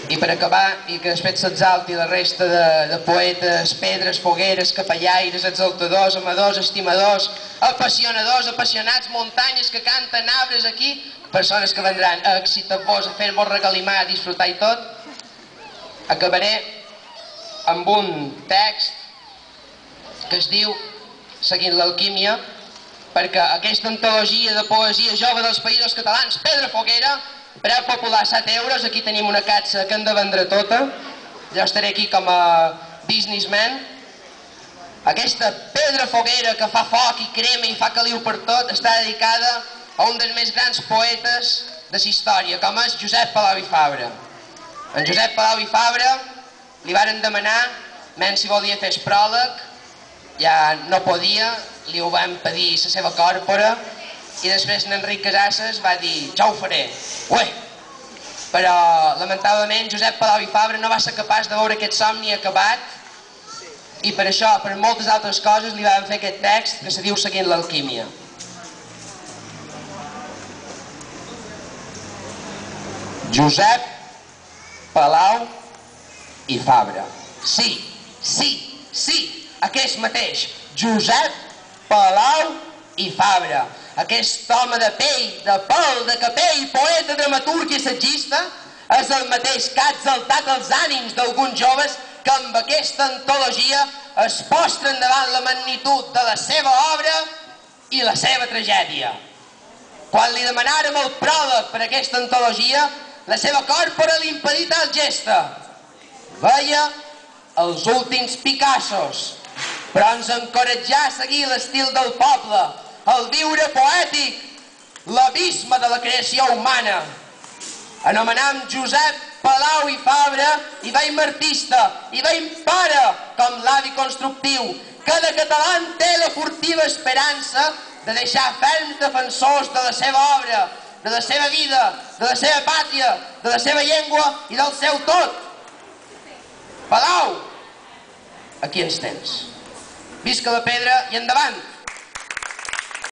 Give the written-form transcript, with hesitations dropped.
I per acabar, i que després s'exalti la resta de poetes, pedres, fogueres, capellaires, exaltadors, amadors, estimadors, apassionadors, apassionats, muntanyes que canten, arbres aquí, persones que vendran a excitar-vos, a fer-vos regalimar, a disfrutar i tot. Acabaré amb un text que es diu Seguint l'alquímia, perquè aquesta antologia de poesia jove dels Països Catalans, Pedra Foguera, preu popular 7 euros, aquí tenim una catxa que hem de vendre tota, jo estaré aquí com a businessman. Aquesta pedra foguera que fa foc i crema i fa caliu per tot està dedicada a un dels més grans poetes de la història, com és Josep Palau i Fabra. En Josep Palau i Fabra li varen demanar, menys si volia fer el pròleg, ja no podia, li ho van pedir la seva còrpora, i després n'Enric Casasses va dir, ja ho faré. Ué! Però, lamentablement, Josep Palau i Fabra no va ser capaç de veure aquest somni acabat i per això, per moltes altres coses, li van fer aquest text que se diu Seguint l'alquímia. Josep Palau i Fabra. Sí, sí, sí, aquest mateix. Josep Palau i Fabra. Aquest home de pell, de pèl, de capell, poeta, dramaturg i assagista, és el mateix que ha exaltat els ànims d'alguns joves que amb aquesta antologia es postren davant la magnitud de la seva obra i la seva tragèdia. Quan li demanàrem el pròleg per aquesta antologia, la seva còrpora li impedí tal gesta. Veia els últims Picassos, però ens encoratjà a seguir l'estil del poble, el viure poètic, l'abisme de la creació humana. Anomenam Josep Palau i Fabra i veiem artista, i veiem pare com l'avi constructiu. Cada català té la furtiva esperança de deixar ferms defensors de la seva obra, de la seva vida, de la seva pàtria, de la seva llengua i del seu tot. Palau, aquí ens tens. Visca la pedra i endavant!